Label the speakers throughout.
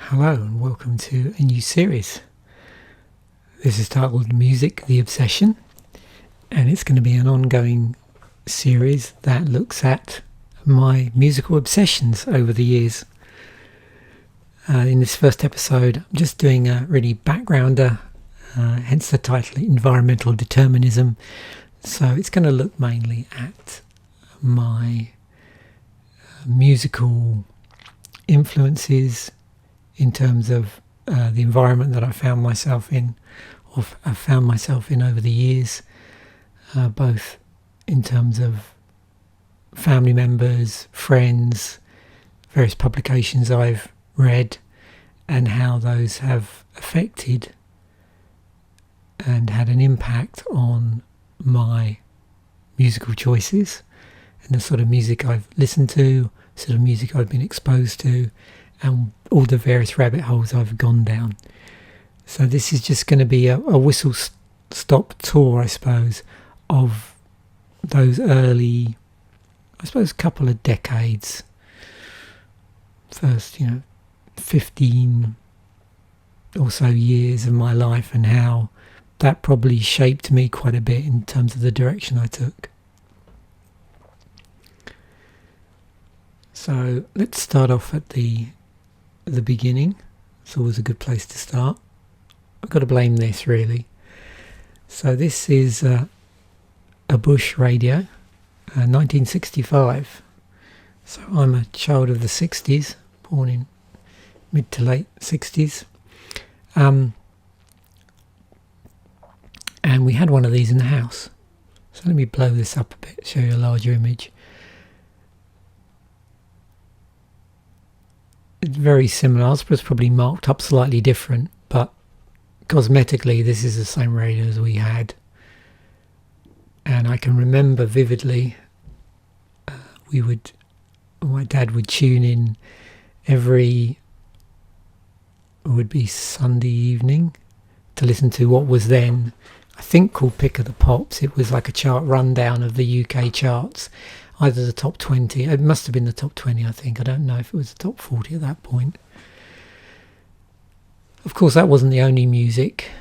Speaker 1: Hello and welcome to a new series. This is titled Music, the Obsession, and it's going to be an ongoing series that looks at my musical obsessions over the years. In this first episode, I'm just doing a really backgrounder, hence the title, Environmental Determinism. So it's going to look mainly at my musical influences in terms of the environment that I found myself in, or I've found myself in over the years, both in terms of family members, friends, various publications I've read, and how those have affected and had an impact on my musical choices and the sort of music I've listened to, sort of music I've been exposed to, and all the various rabbit holes I've gone down. So this is just going to be a whistle-stop tour, I suppose, of those early, I suppose, couple of decades. First, 15 or so years of my life, and how that probably shaped me quite a bit in terms of the direction I took. So let's start off at the beginning. It's always a good place to start. I've got to blame this, really. So this is a Bush radio, 1965. So I'm a child of the 60s, born in mid to late 60s. And we had one of these in the house. So let me blow this up a bit, show you a larger image. It's very similar. I suppose probably marked up slightly different, but cosmetically this is the same radio as we had. And I can remember vividly, my dad would tune in every, it would be Sunday evening, to listen to what was then, I think, called Pick of the Pops. It was like a chart rundown of the UK charts, either the top 20, it must have been the top 20, I think. I don't know if it was the top 40 at that point. Of course, that wasn't the only music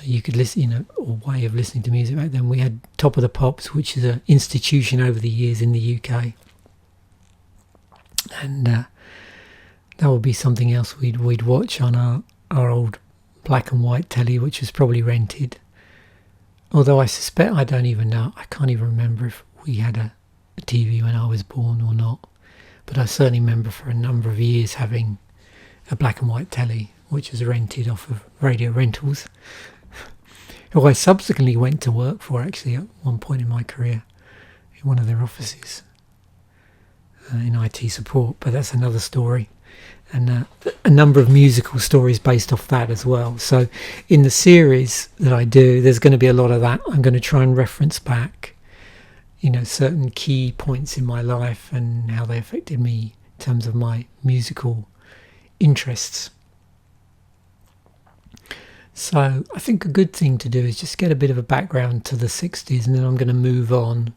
Speaker 1: you could listen, or way of listening to music back then. We had Top of the Pops, which is an institution over the years in the UK. And that would be something else we'd watch on our old black and white telly, which was probably rented. Although I suspect, I don't even know, I can't even remember if we had a TV when I was born or not. But I certainly remember for a number of years having a black and white telly, which was rented off of Radio Rentals, who I subsequently went to work for, actually, at one point in my career, in one of their offices, in IT support. But that's another story. And a number of musical stories based off that as well. So in the series that I do, there's going to be a lot of that. I'm going to try and reference back, certain key points in my life and how they affected me in terms of my musical interests. So I think a good thing to do is just get a bit of a background to the 60s, and then I'm going to move on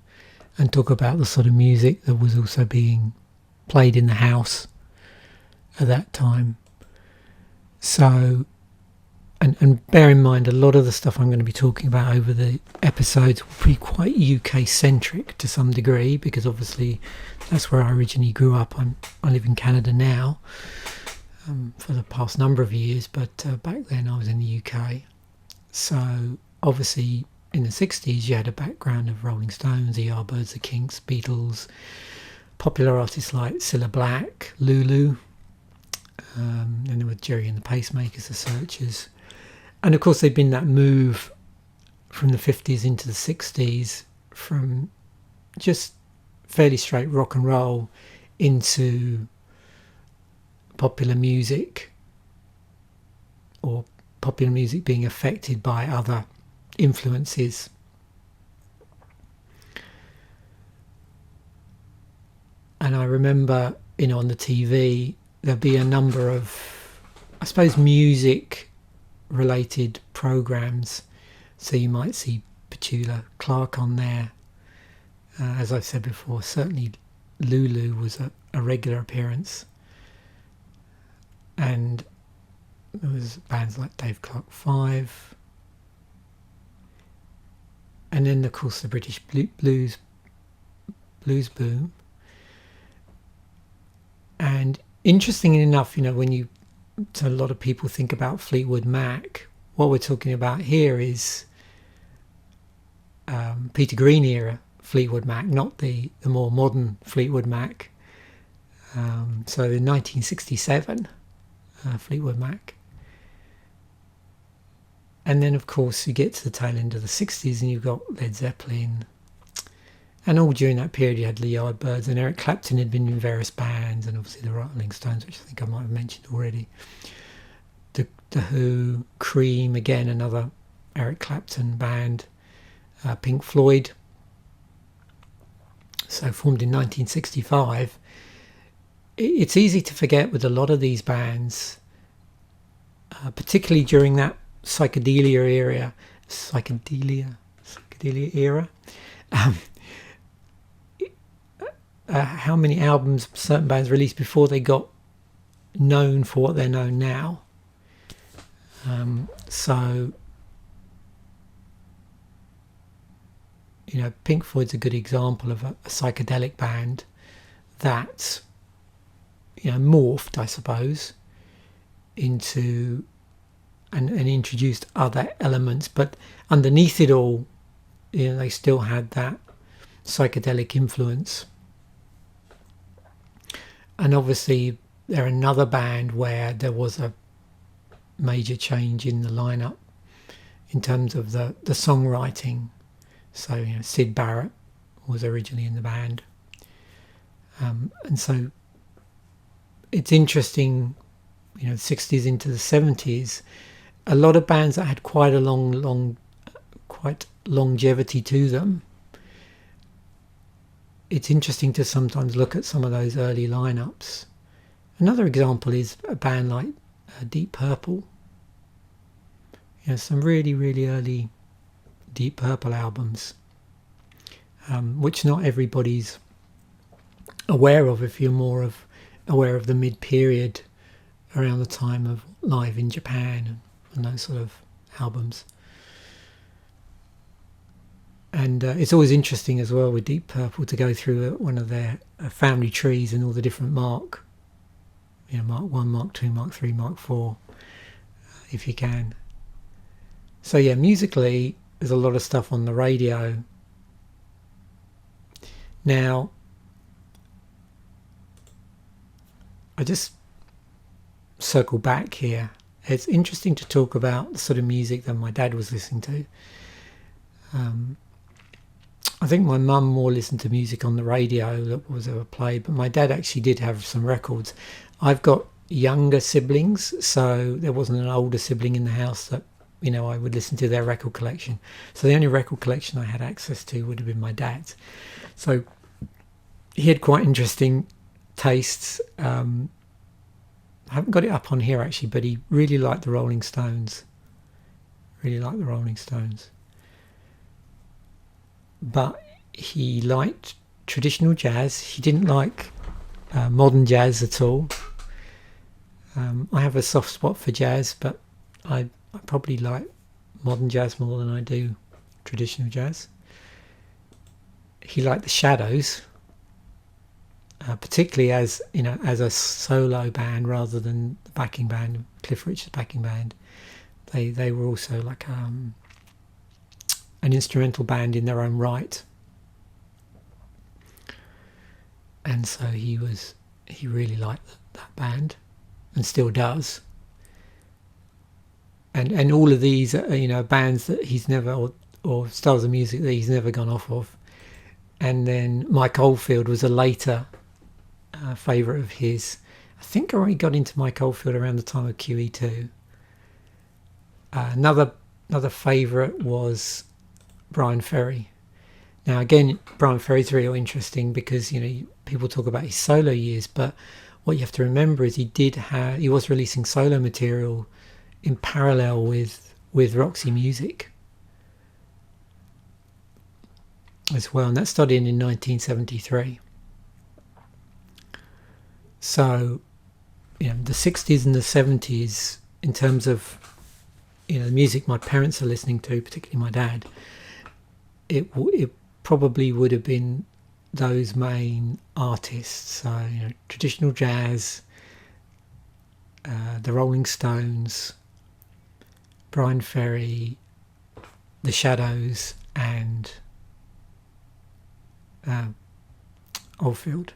Speaker 1: and talk about the sort of music that was also being played in the house at that time. So, and bear in mind, a lot of the stuff I'm going to be talking about over the episodes will be quite UK centric to some degree, because obviously that's where I originally grew up. I live in Canada now for the past number of years, but back then I was in the UK. So obviously in the 60s you had a background of Rolling Stones, the Yardbirds, the Kinks, Beatles, popular artists like Cilla Black, Lulu, and then with Jerry and the Pacemakers, the Searchers. And of course there'd been that move from the 50s into the 60s from just fairly straight rock and roll into popular music, or popular music being affected by other influences. And I remember, on the TV, there'd be a number of, I suppose, music related programs. So you might see Petula Clark on there. As I've said before, certainly Lulu was a regular appearance. And there was bands like Dave Clark 5. And then, of course, the British blues boom. And interestingly enough, when a lot of people think about Fleetwood Mac, what we're talking about here is Peter Green era Fleetwood Mac, not the more modern Fleetwood Mac. So in 1967, Fleetwood Mac. And then, of course, you get to the tail end of the 60s and you've got Led Zeppelin. And all during that period, you had the Yardbirds, and Eric Clapton had been in various bands, and obviously the Rolling Stones, which I think I might have mentioned already. The Who, Cream, again, another Eric Clapton band. Pink Floyd, so formed in 1965. It's easy to forget with a lot of these bands, particularly during that psychedelia era, how many albums certain bands released before they got known for what they're known now. So Pink Floyd's a good example of a psychedelic band that morphed, I suppose, into and introduced other elements, but underneath it all, they still had that psychedelic influence. And obviously they're another band where there was a major change in the lineup in terms of the songwriting. So Syd Barrett was originally in the band, and so it's interesting, 60s into the 70s, a lot of bands that had quite a quite longevity to them. It's interesting to sometimes look at some of those early lineups. Another example is a band like Deep Purple. Some really, really early Deep Purple albums, which not everybody's aware of if you're more aware of the mid-period around the time of Live in Japan and those sort of albums. And it's always interesting as well with Deep Purple to go through one of their family trees and all the different Mark 1, Mark 2, Mark 3, Mark 4, if you can. So musically, there's a lot of stuff on the radio. Now, I just circle back here. It's interesting to talk about the sort of music that my dad was listening to. I think my mum more listened to music on the radio that was ever played, but my dad actually did have some records. I've got younger siblings, so there wasn't an older sibling in the house that I would listen to their record collection. So the only record collection I had access to would have been my dad's. So he had quite interesting tastes. I haven't got it up on here actually, but he really liked the Rolling Stones. But he liked traditional jazz. He didn't like modern jazz at all. I have a soft spot for jazz, but I probably like modern jazz more than I do traditional jazz. He liked the Shadows, particularly as a solo band rather than the backing band, Cliff Richard's backing band. They were also like an instrumental band in their own right, and so he really liked that band, and still does. And all of these are, bands that he's never, or styles of music that he's never gone off of. And then Mike Oldfield was a later favourite of his. think I already got into Mike Oldfield around the time of QE2. Another favourite was Brian Ferry. Now again, Brian Ferry's really interesting because people talk about his solo years, but what you have to remember is he was releasing solo material in parallel with Roxy Music as well, and that started in 1973. So, the 60s and the 70s, in terms of the music my parents are listening to, particularly my dad, it probably would have been those main artists. So, traditional jazz, the Rolling Stones, Brian Ferry, the Shadows, and Mike Oldfield.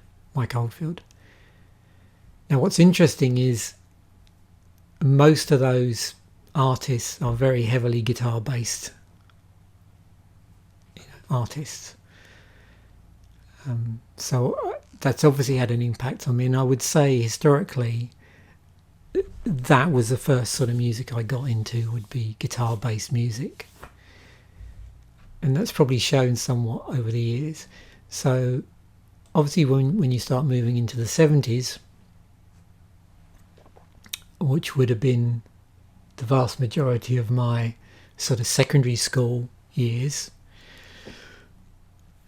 Speaker 1: Now, what's interesting is most of those artists are very heavily guitar-based artists. So that's obviously had an impact on me, and I would say historically that was the first sort of music I got into, would be guitar-based music. And that's probably shown somewhat over the years. So obviously when you start moving into the 70s, which would have been the vast majority of my sort of secondary school years,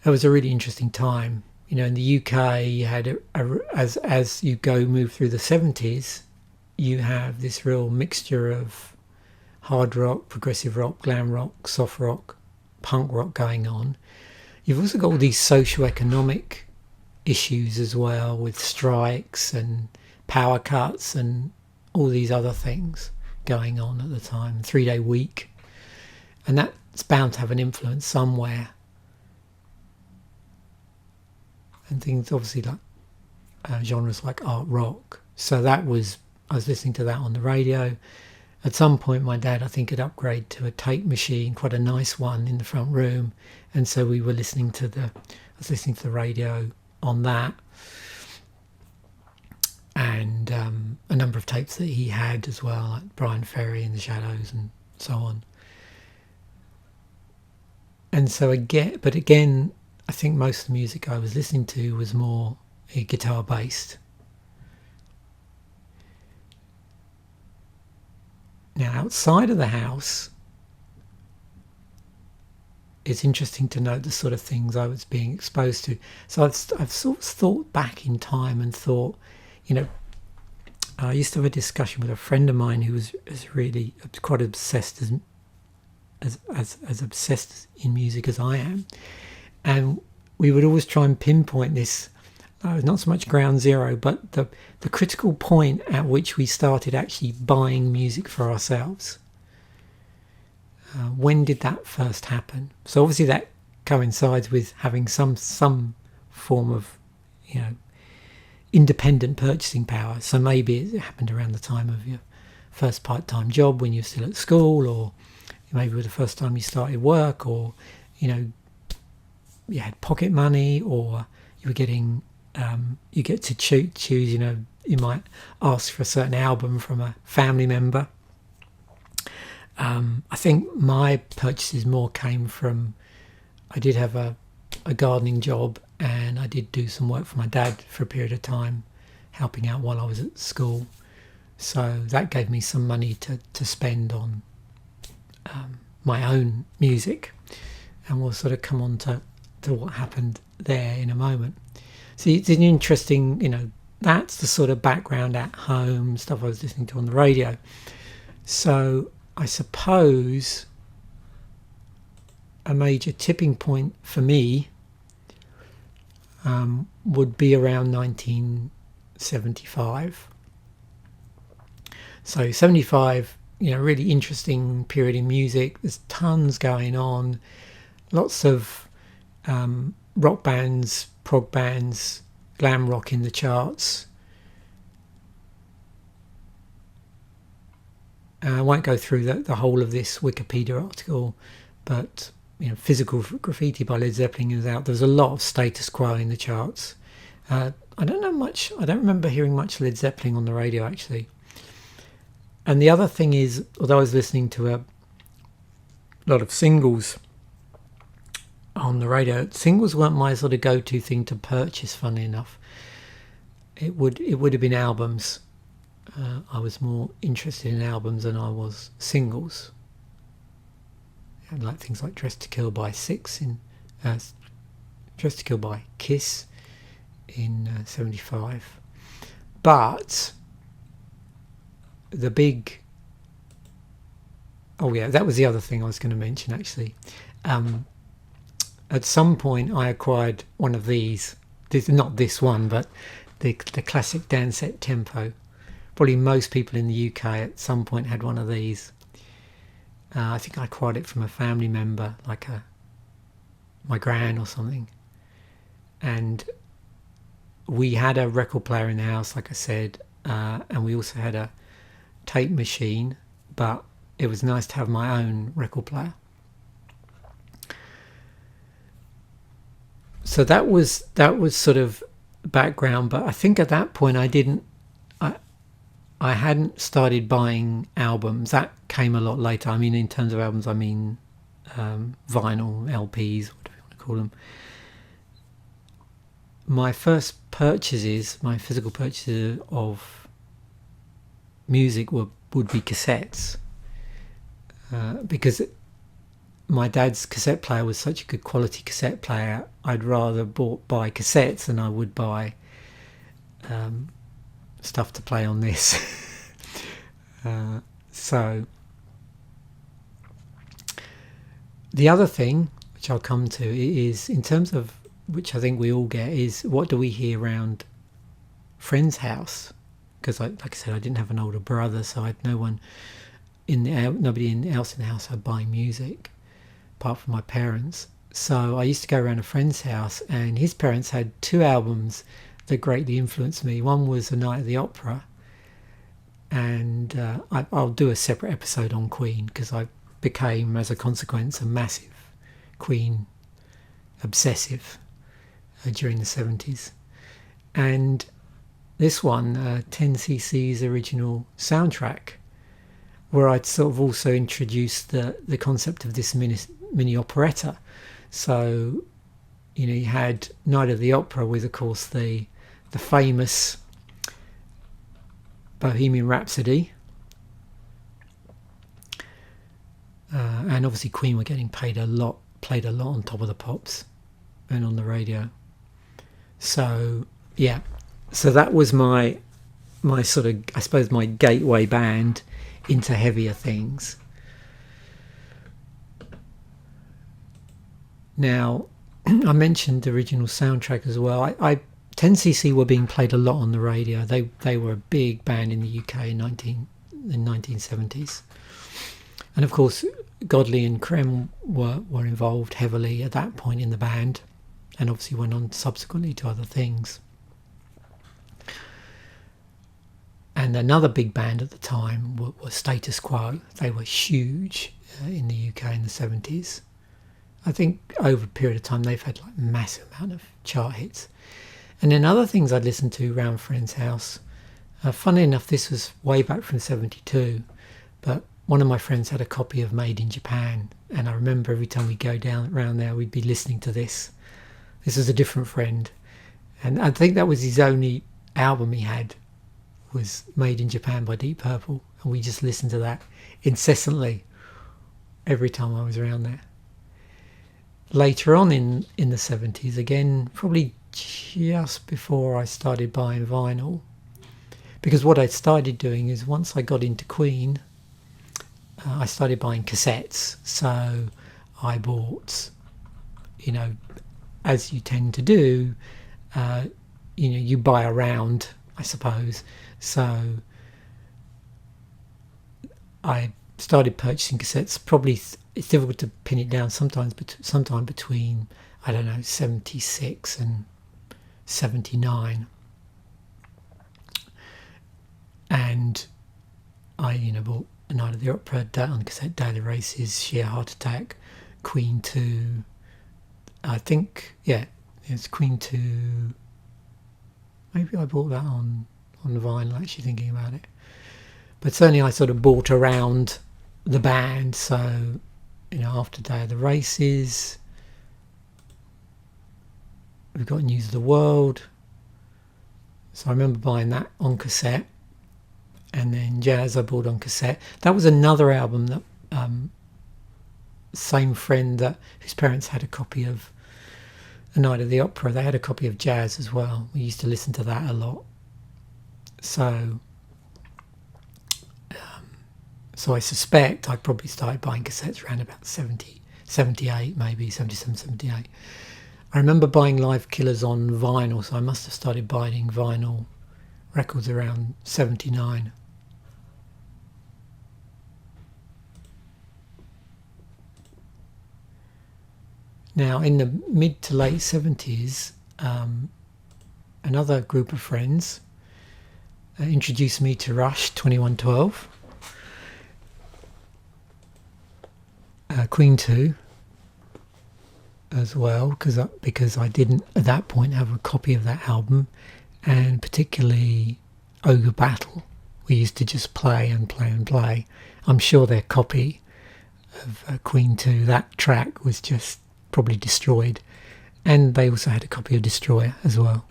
Speaker 1: it was a really interesting time. In the UK, you had as you move through the 70s, you have this real mixture of hard rock, progressive rock, glam rock, soft rock, punk rock going on. You've also got all these socio-economic issues as well, with strikes and power cuts and all these other things going on at the time, 3-day week, and that's bound to have an influence somewhere. And things obviously like genres like art rock. So I was listening to that on the radio. At some point my dad, I think, had upgraded to a tape machine, quite a nice one, in the front room, and so I was listening to the radio on that, and a number of tapes that he had as well, like Brian Ferry and the Shadows and so on. And so again, I think most of the music I was listening to was more guitar based. Now, outside of the house, it's interesting to note the sort of things I was being exposed to. So I've sort of thought back in time and thought, I used to have a discussion with a friend of mine who was really quite obsessed as obsessed in music as I am, and we would always try and pinpoint this. Not so much ground zero, but the critical point at which we started actually buying music for ourselves. When did that first happen? So obviously that coincides with having some form of, independent purchasing power. So maybe it happened around the time of your first part-time job when you're still at school, or maybe the first time you started work, or, you had pocket money, or you were getting... you get to choose, you might ask for a certain album from a family member. I think my purchases more came from, I did have a gardening job, and I did do some work for my dad for a period of time, helping out while I was at school. So that gave me some money to spend on my own music, and we'll sort of come on to what happened there in a moment. So it's an interesting, that's the sort of background at home, stuff I was listening to on the radio. So I suppose a major tipping point for me would be around 1975. So 75, really interesting period in music. There's tons going on, lots of rock bands, prog bands, glam rock in the charts. I won't go through the whole of this Wikipedia article, but Physical Graffiti by Led Zeppelin is out. There's a lot of status quo in the charts, I don't know much. I don't remember hearing much Led Zeppelin on the radio actually. And the other thing is, although I was listening to a lot of singles on the radio, singles weren't my sort of go-to thing to purchase. Funny enough, it would have been albums. I was more interested in albums than I was singles. And like things like "Dressed to Kill" by "Dressed to Kill" by Kiss in '75. But the big... Oh yeah, that was the other thing I was going to mention actually. At some point I acquired one of these. Not this one, but the classic Dansette Tempo. Probably most people in the UK at some point had one of these. I think I acquired it from a family member, like my gran or something. And we had a record player in the house, like I said, and we also had a tape machine, but it was nice to have my own record player. So that was sort of background, but I think at that point I hadn't started buying albums. That came a lot later. I mean, in terms of albums, I mean vinyl, LPs, whatever you want to call them. My first purchases, my physical purchases of music would be cassettes, because my dad's cassette player was such a good quality cassette player. I'd rather buy cassettes than I would buy stuff to play on this. So the other thing which I'll come to is, in terms of which I think we all get, is what do we hear around friends' house? Because like I said, I didn't have an older brother, so I had nobody else in the house had buying music apart from my parents. So I used to go around a friend's house, and his parents had two albums that greatly influenced me. One was A Night at the Opera, and I'll do a separate episode on Queen, because I became, as a consequence, a massive Queen obsessive during the 70s. And this one, 10cc's original soundtrack, where I'd sort of also introduced the concept of this mini operetta. So, you had Night of the Opera with, of course, the famous Bohemian Rhapsody, and obviously Queen were getting played a lot on Top of the Pops and on the radio. So yeah, so that was my sort of, I suppose, my gateway band into heavier things. Now, I mentioned the original soundtrack as well. 10cc were being played a lot on the radio. They were a big band in the UK in 1970s. And of course, Godley and Creme were involved heavily at that point in the band, and obviously went on subsequently to other things. And another big band at the time was Status Quo. They were huge in the UK in the 70s. I think over a period of time they've had like massive amount of chart hits. And then other things I'd listened to around friend's house. Funny enough, this was way back from 72, but one of my friends had a copy of Made in Japan, and I remember every time we go down around there, we'd be listening to this. This was a different friend, and I think that was his only album he had, was Made in Japan by Deep Purple, and we just listened to that incessantly every time I was around there. Later on in the 70s, again, probably just before I started buying vinyl, because what I started doing is, once I got into Queen, I started buying cassettes. So I bought, as you tend to do, you buy around, I suppose. So I started purchasing cassettes. Probably it's difficult to pin it down. Sometime between, I don't know, 76 and 79. And I, bought A Night of the Opera on cassette, Daily Races, Sheer Heart Attack, Queen 2. I think, yeah, it's Queen 2, maybe I bought that on vinyl, actually thinking about it. But certainly I sort of bought around the band. So, after Day of the Races, we've got News of the World. So I remember buying that on cassette. And then Jazz I bought on cassette. That was another album that same friend whose parents had a copy of A Night of the Opera. They had a copy of Jazz as well. We used to listen to that a lot. So I suspect I probably started buying cassettes around about 70, 78, maybe 77, 78. I remember buying Live Killers on vinyl, so I must have started buying vinyl records around 79. Now, in the mid to late 70s, another group of friends introduced me to Rush 2112, Queen 2 as well, because I didn't at that point have a copy of that album, and particularly Ogre Battle. We used to just play and play and play. I'm sure their copy of Queen 2, that track, was just probably destroyed, and they also had a copy of Destroyer as well,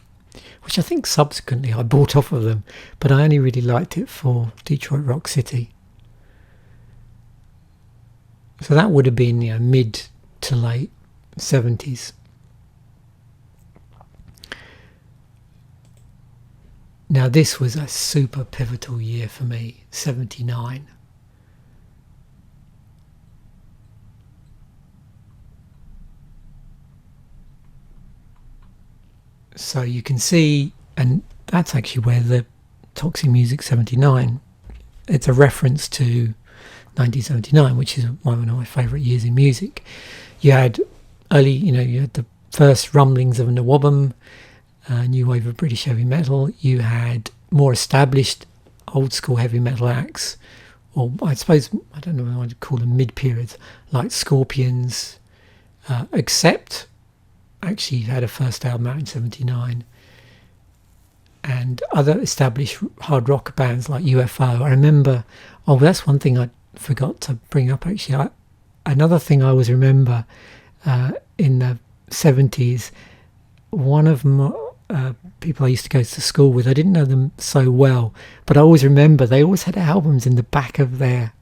Speaker 1: which I think subsequently I bought off of them, but I only really liked it for Detroit Rock City. So that would have been mid to late 70s. Now this was a super pivotal year for me, 79. So you can see, and that's actually where the Toxic Music 79, it's a reference to 1979, which is one of my favourite years in music. You had you had the first rumblings of Nawabum, new wave of British heavy metal. You had more established old school heavy metal acts, or I suppose, I don't know what I'd call them, mid-periods, like Scorpions, Accept actually had a first album out in 79, and other established hard rock bands like UFO. I remember, that's one thing I forgot to bring up actually. Another thing I always remember in the 70s, one of my people I used to go to school with, I didn't know them so well, but I always remember they always had albums in the back of their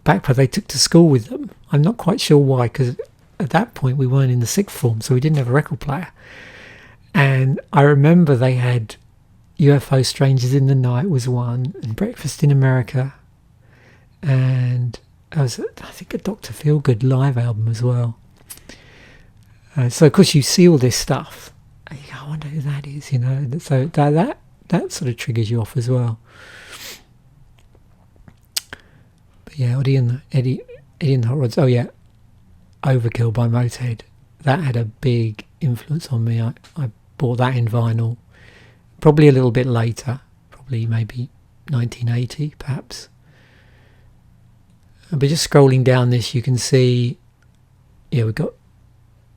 Speaker 1: backpack they took to school with them. I'm not quite sure why, because at that point we weren't in the sixth form, so we didn't have a record player. And I remember they had UFO Strangers in the Night was one, and Breakfast in America, and I think a Dr. Feelgood live album as well. So of course you see all this stuff, and you go, I wonder who that is, so that sort of triggers you off as well. But yeah, Eddie and the Hot Rods. Oh yeah, Overkill by Motorhead. That had a big influence on me. I bought that in vinyl probably a little bit later, probably maybe 1980 perhaps. But just scrolling down this, you can see, we've got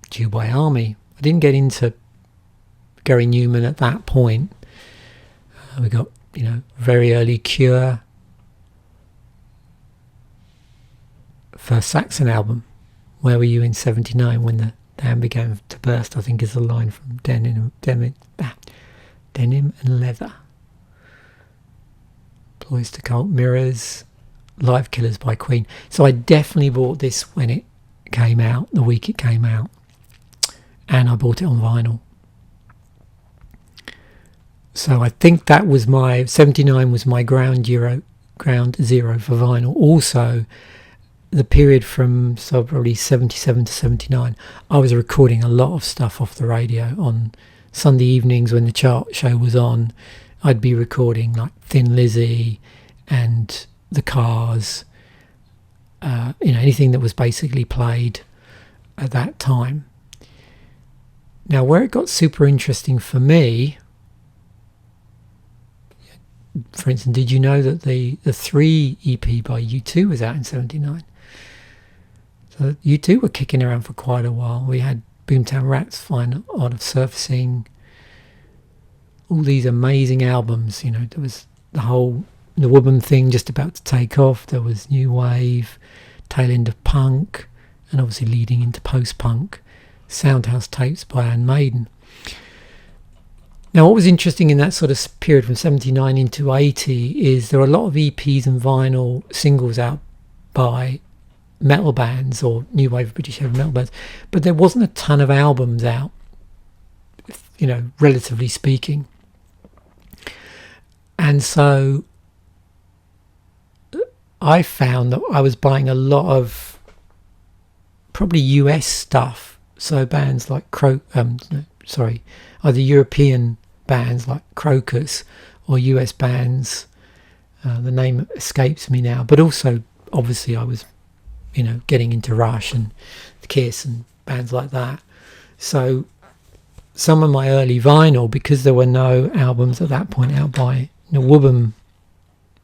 Speaker 1: Dubai Army. I didn't get into Gary Newman at that point. We got, very early Cure. First Saxon album, Where Were You in 79 When the Dam Began to Burst, I think is the line from Denim and Leather. Ploys to Cult Mirrors, Live Killers by Queen. So I definitely bought this when it came out, the week it came out, and I bought it on vinyl. So I think that was 79 was my ground zero for vinyl. Also, the period from probably 77 to 79, I was recording a lot of stuff off the radio on Sunday evenings when the chart show was on. I'd be recording like Thin Lizzy and The Cars, anything that was basically played at that time. Now, where it got super interesting for me, for instance, did you know that the 3 EP by U2 was out in 79? So U2 were kicking around for quite a while. We had Boomtown Rats, Fine Art of Surfacing, all these amazing albums. You know, there was the whole the Woman thing just about to take off. There was new wave, tail end of punk, and obviously leading into post-punk. Soundhouse tapes by Iron Maiden. Now, what was interesting in that sort of period from 79 into 80 is there were a lot of EPs and vinyl singles out by metal bands or new wave British heavy metal bands, but there wasn't a ton of albums out, you know, relatively speaking. And so I found that I was buying a lot of probably US stuff, so bands like either European bands like Crocus or US bands, the name escapes me now, but also obviously I was, you know, getting into Rush and Kiss and bands like that. So some of my early vinyl, because there were no albums at that point out by Woburn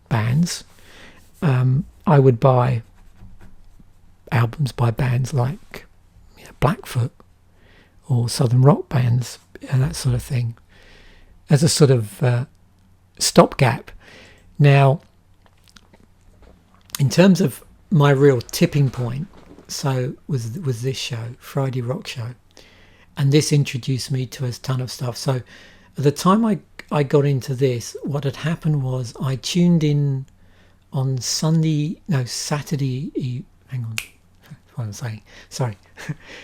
Speaker 1: bands, I would buy albums by bands like, you know, Blackfoot or Southern rock bands and that sort of thing as a sort of stopgap. Now, in terms of my real tipping point, so was this show, Friday Rock Show, and this introduced me to a ton of stuff. So at the time I got into this, what had happened was I tuned in on Saturday, hang on, what I'm saying, sorry,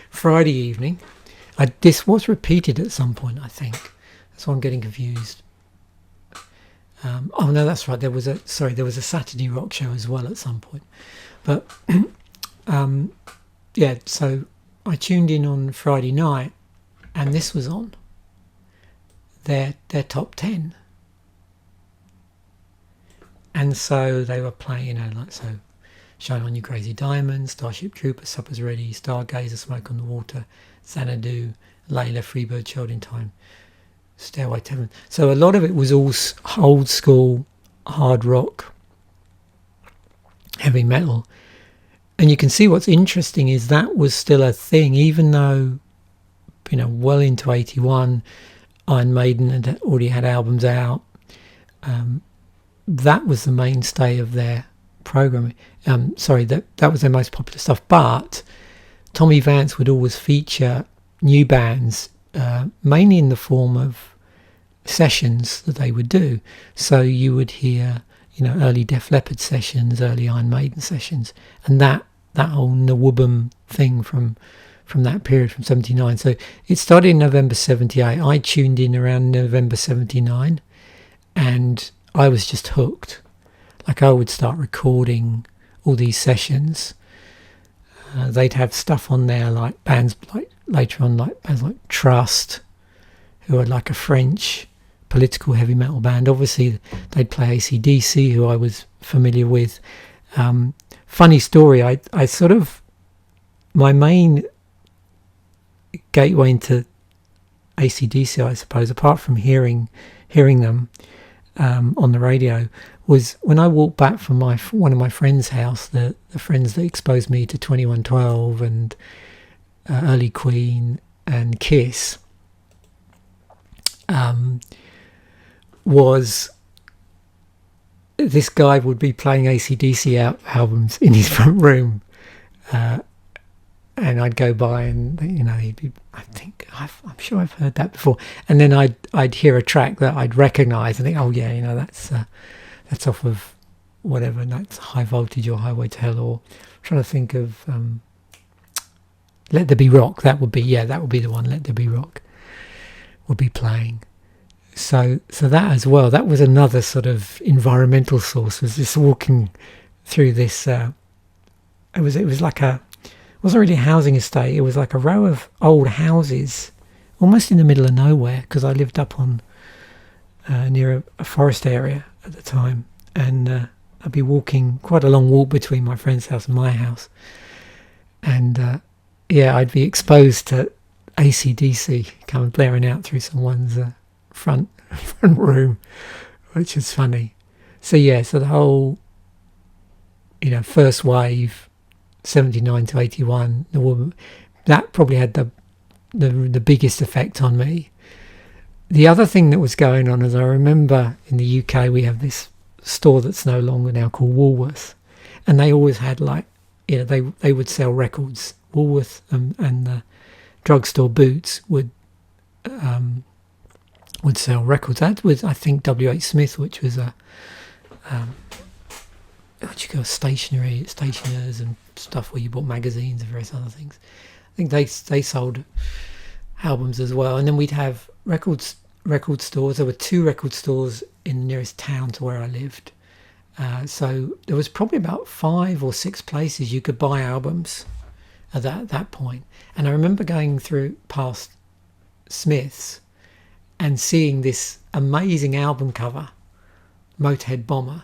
Speaker 1: Friday evening. This was repeated at some point, I think. That's why I'm getting confused. Oh no, that's right. There was a Saturday rock show as well at some point. But yeah, so I tuned in on Friday night, and this was on their top 10. And so they were playing, you know, like, so Shine On You Crazy Diamond, Starship Trooper, Supper's Ready, Stargazer, Smoke on the Water, Xanadu, Layla, Freebird, Child in Time, Stairway to Heaven. So a lot of it was all old school hard rock, heavy metal. And you can see what's interesting is that was still a thing, even though, you know, well into 81, Iron Maiden had already had albums out. That was the mainstay of their programming. That was their most popular stuff. But Tommy Vance would always feature new bands, mainly in the form of sessions that they would do. So you would hear, you know, early Def Leppard sessions, early Iron Maiden sessions, and that whole Nawubum thing from that period, from 79. So it started in November 78. I tuned in around November 79, and I was just hooked. Like, I would start recording all these sessions. They'd have stuff on there like bands like later on, like bands like Trust, who are like a French political heavy metal band. Obviously they'd play AC/DC, who I was familiar with. Funny story, I sort of, my main gateway into AC/DC, I suppose, apart from hearing them on the radio, was when I walked back from one of my friends' house, the friends that exposed me to 2112 and early Queen and Kiss, was this guy would be playing AC/DC albums in his front room, and I'd go by and, you know, he'd be, I'm sure I've heard that before, and then I'd hear a track that I'd recognise and think, oh yeah, you know, that's off of whatever, and that's High Voltage or Highway to Hell, or I'm trying to think of Let There Be Rock. That would be the one. Let There Be Rock would be playing. So that as well, that was another sort of environmental source, was just walking through this, it was like it wasn't really a housing estate, it was like a row of old houses, almost in the middle of nowhere, because I lived up on near a forest area at the time, and I'd be walking quite a long walk between my friend's house and my house, and I'd be exposed to AC/DC coming blaring out through someone's front room, which is funny. So the whole, you know, first wave, 79 to 81, that probably had the biggest effect on me. the other thing that was going on is I remember in the UK we have this store that's no longer now called Woolworth, and they always had like, they would sell records. Woolworth and the drugstore Boots would sell records. That was, I think, W.H. Smith, which was a stationers and stuff where you bought magazines and various other things. I think they sold albums as well. And then we'd have record stores. There were 2 record stores in the nearest town to where I lived. So there was probably about 5 or 6 places you could buy albums at that point. And I remember going through past Smith's and seeing this amazing album cover, Motorhead Bomber.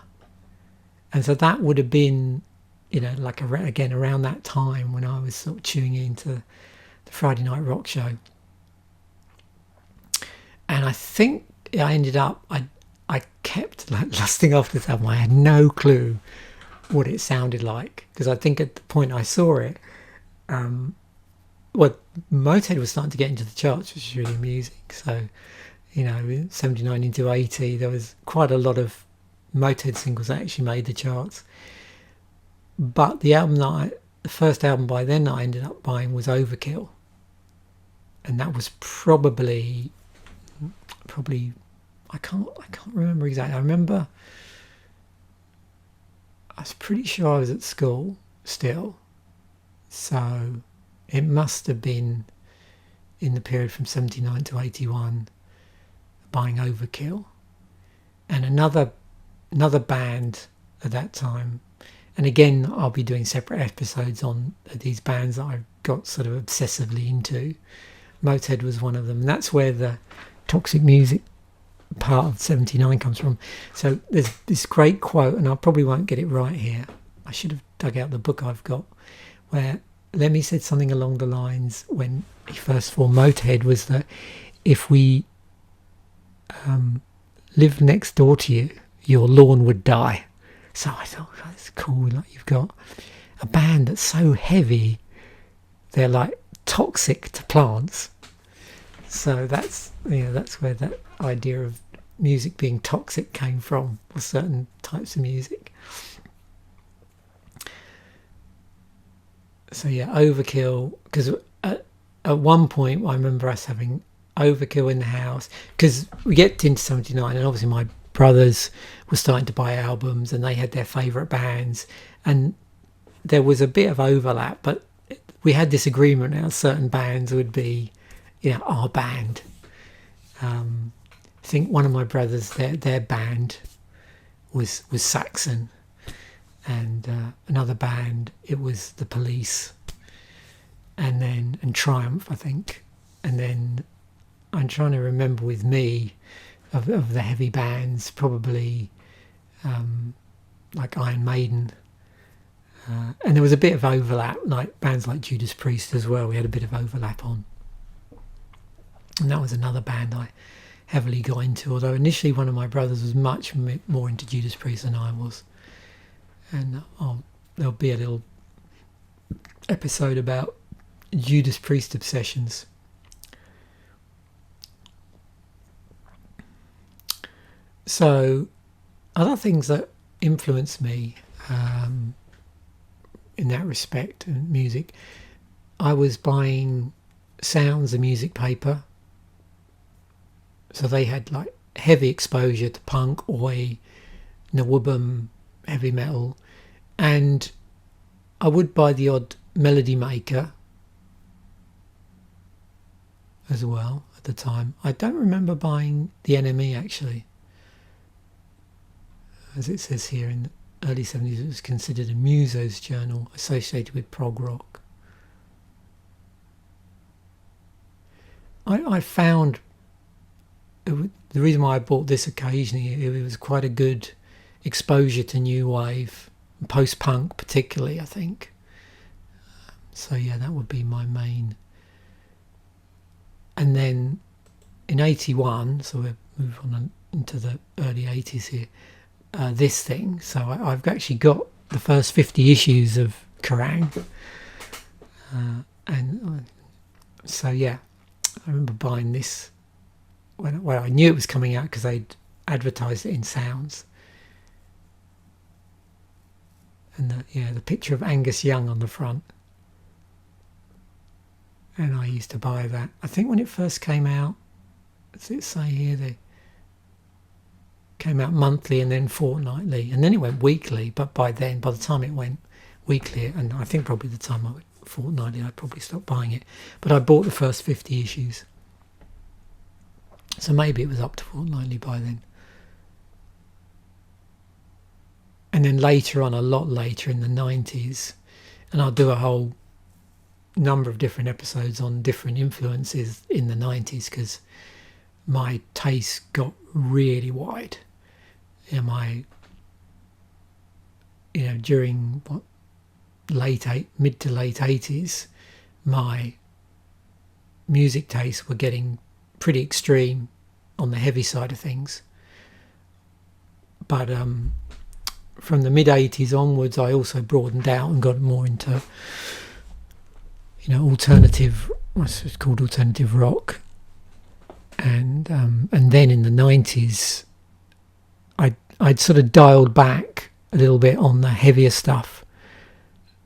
Speaker 1: And so that would have been, like again around that time when I was sort of tuning into the Friday Night Rock show. And I think I ended up, I kept like lusting after this album. I had no clue what it sounded like, because I think at the point I saw it, Motorhead was starting to get into the charts, which is really amusing. So, 79 into 80, there was quite a lot of Motorhead singles that actually made the charts. But the first album by then that I ended up buying was Overkill, and that was probably I can't remember exactly. I remember I was pretty sure I was at school still, so it must have been in the period from 79 to 81 buying Overkill. And another band at that time, and again I'll be doing separate episodes on these bands that I got sort of obsessively into. Motorhead was one of them, and that's where the Toxic Music part of 79 comes from. So there's this great quote, and I probably won't get it right here. I should have dug out the book I've got, where Lemmy said something along the lines when he first formed Motorhead, was that if we lived next door to you, your lawn would die. So I thought, oh, that's cool. Like, you've got a band that's so heavy, they're like toxic to plants. So that's where that idea of music being toxic came from, for certain types of music. So yeah, Overkill, because at one point I remember us having Overkill in the house, because we get into 79 and obviously my brothers were starting to buy albums and they had their favourite bands, and there was a bit of overlap, but we had this agreement now certain bands would be our band. I think one of my brothers, their band was Saxon, and another band, it was The Police, and Triumph, I think. And then I'm trying to remember with me of the heavy bands, probably like Iron Maiden, and there was a bit of overlap, like bands like Judas Priest as well. We had a bit of overlap on, and that was another band I heavily got into, although initially one of my brothers was much more into Judas Priest than I was. And there'll be a little episode about Judas Priest obsessions. So other things that influenced me in that respect in music, I was buying Sounds, the music paper. So they had like heavy exposure to punk, oi, Nawubum, heavy metal, and I would buy the odd Melody Maker as well at the time. I don't remember buying the NME actually. As it says here, in the early 70s it was considered a muso's journal associated with prog rock. I found the reason why I bought this occasionally, it was quite a good exposure to new wave, post-punk particularly, I think. So yeah, that would be my main. And then in 81, so we'll move on into the early 80s here, this thing. So I've actually got the first 50 issues of Kerrang! So yeah, I remember buying this well, I knew it was coming out because they'd advertised it in Sounds, and the picture of Angus Young on the front. And I used to buy that. I think when it first came out, does it say here they came out monthly and then fortnightly, and then it went weekly. But by the time it went weekly, and I think probably the time I went fortnightly, I'd probably stopped buying it. But I bought the first 50 issues, so maybe it was up to fortnightly by then. And then later on, a lot later in the 90s, and I'll do a whole number of different episodes on different influences in the 90s, because my taste got really wide. During mid to late 80s, my music tastes were getting pretty extreme on the heavy side of things. But from the mid 80s onwards, I also broadened out and got more into alternative, what's called alternative rock, and then in the 90s, I'd sort of dialed back a little bit on the heavier stuff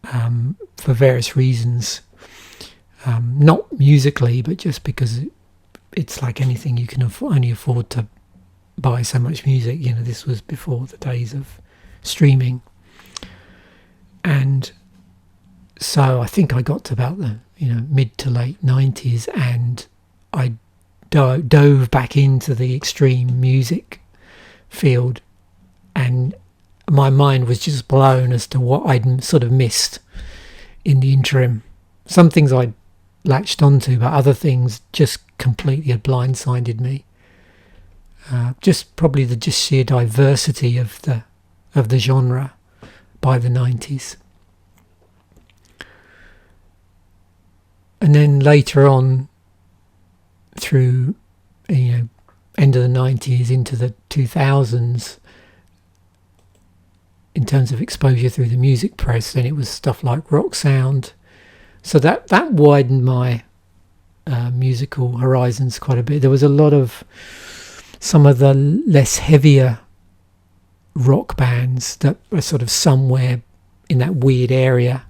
Speaker 1: for various reasons, not musically, but just because it's like anything, you can only afford to buy so much music. This was before the days of streaming, and so I think I got to about the mid to late 90s, and I dove back into the extreme music field, and my mind was just blown as to what I'd sort of missed in the interim. Some things I'd latched onto, but other things just completely had blindsided me. Just probably the just sheer diversity of the genre by the 90s. And then later on, through end of the 90s into the 2000s, in terms of exposure through the music press, then it was stuff like rock sound. So that widened my musical horizons quite a bit. There was a lot of some of the less heavier rock bands that were sort of somewhere in that weird area.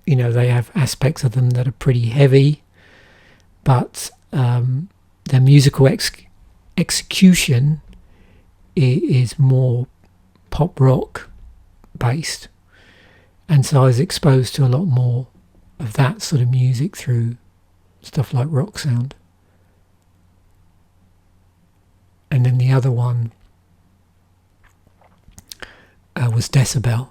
Speaker 1: They have aspects of them that are pretty heavy, but their musical execution is more pop rock based. And so I was exposed to a lot more of that sort of music through stuff like rock sound. And then the other one was Decibel.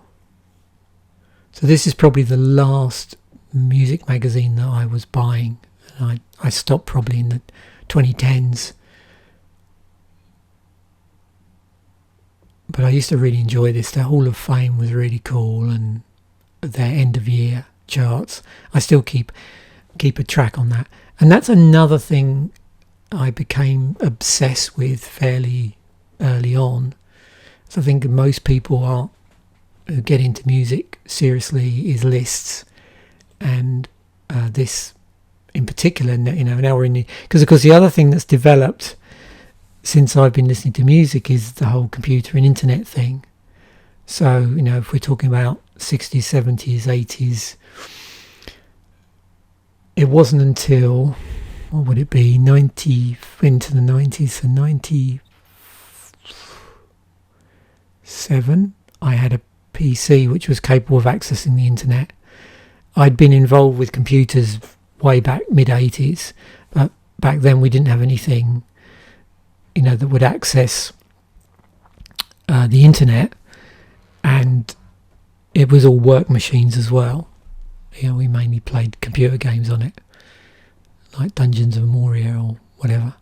Speaker 1: So this is probably the last music magazine that I was buying. And I stopped probably in the 2010s. But I used to really enjoy this. Their Hall of Fame was really cool, and their end of year charts. I still keep a track on that. And that's another thing I became obsessed with fairly early on. So I think most people who get into music seriously is lists, and this in particular, now we're in because of course the other thing that's developed since I've been listening to music is the whole computer and internet thing. So if we're talking about 60s, 70s, 80s, it wasn't until, what would it be, 90 into the 90s, so 97, I had a PC which was capable of accessing the internet. I'd been involved with computers way back mid-80s, but back then we didn't have anything that would access the internet, and it was all work machines as well. We mainly played computer games on it, like Dungeons of Moria or whatever.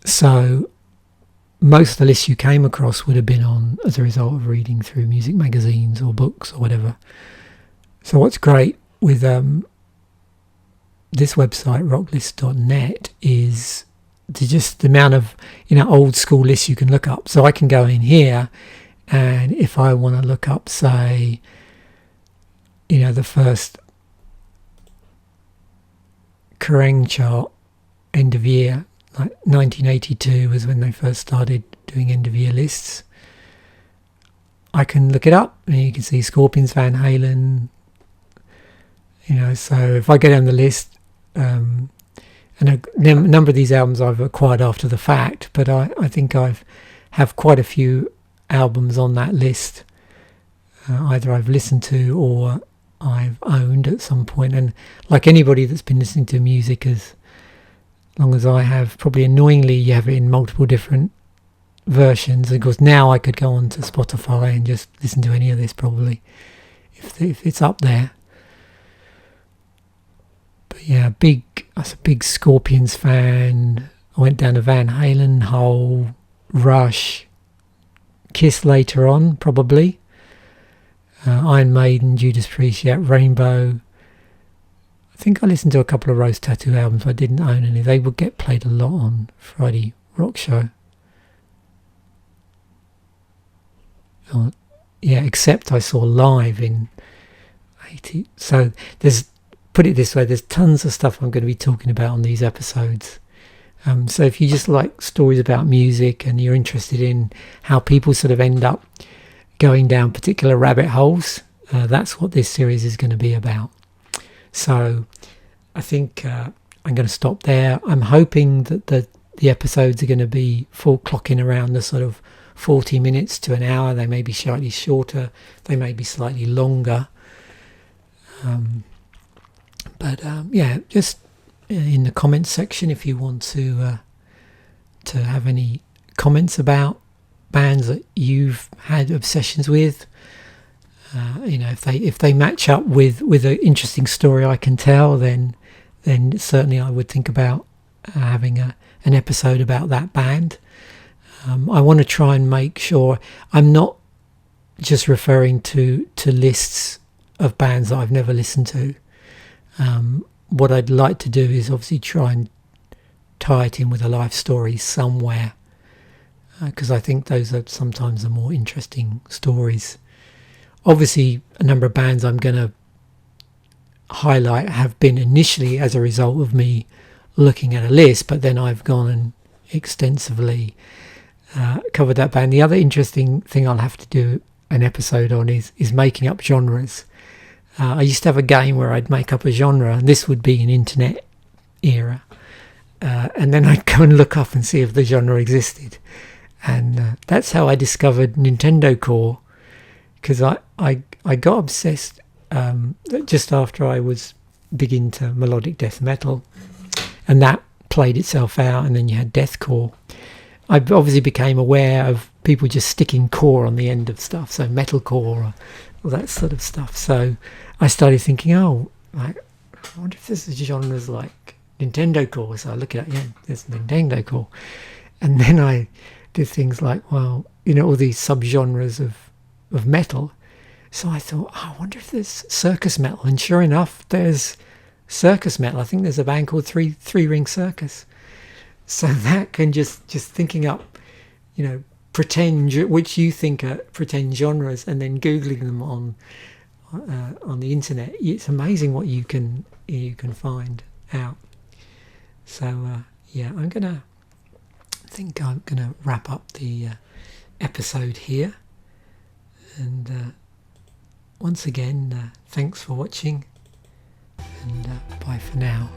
Speaker 1: So most of the lists you came across would have been on as a result of reading through music magazines or books or whatever. So what's great with this website, rocklist.net, is just the amount of old school lists you can look up. So I can go in here, and if I want to look up, say, the first Kerrang chart end of year, like 1982 was when they first started doing end of year lists. I can look it up and you can see Scorpions, Van Halen, so if I go down the list, and a number of these albums I've acquired after the fact, but I think have quite a few albums on that list. Either I've listened to or I've owned at some point. And like anybody that's been listening to music as long as I have, probably annoyingly you have it in multiple different versions. Of course, now I could go on to Spotify and just listen to any of this probably if it's up there. But yeah, I was a big Scorpions fan. I went down to Van Halen, Hole, Rush, Kiss later on probably, Iron Maiden, Judas Priest, Rainbow. I think I listened to a couple of Rose Tattoo albums, but I didn't own any. They would get played a lot on Friday Rock Show. Except I saw live in 80. So put it this way, there's tons of stuff I'm going to be talking about on these episodes. So if you just like stories about music and you're interested in how people sort of end up going down particular rabbit holes, that's what this series is going to be about. So I think I'm going to stop there. I'm hoping that the episodes are going to be full clocking around the sort of 40 minutes to an hour. They may be slightly shorter. They may be slightly longer. Just in the comments section if you want to have any comments about bands that you've had obsessions with. If they match up with an interesting story I can tell, then certainly I would think about having an episode about that band. I want to try and make sure I'm not just referring to lists of bands that I've never listened to. What I'd like to do is obviously try and tie it in with a life story somewhere, because I think those are sometimes the more interesting stories. Obviously, a number of bands I'm going to highlight have been initially as a result of me looking at a list, but then I've gone and extensively covered that band. The other interesting thing I'll have to do an episode on is making up genres. I used to have a game where I'd make up a genre, and this would be an internet era, and then I'd go and look up and see if the genre existed, and that's how I discovered Nintendo Core, because I got obsessed just after I was big into melodic death metal, and that played itself out, and then you had deathcore. I obviously became aware of people just sticking core on the end of stuff, so metalcore or all that sort of stuff. So I started thinking, I wonder if there's genres like Nintendo Core. So I look at it, there's Nintendo Core. And then I did things like, all these subgenres of metal. So I thought, I wonder if there's circus metal. And sure enough, there's circus metal. I think there's a band called Three Ring Circus. So that can just thinking up, pretend, which you think are pretend genres, and then Googling them on the internet. It's amazing what you can find out. So I'm gonna wrap up the episode here, and once again, thanks for watching, and bye for now.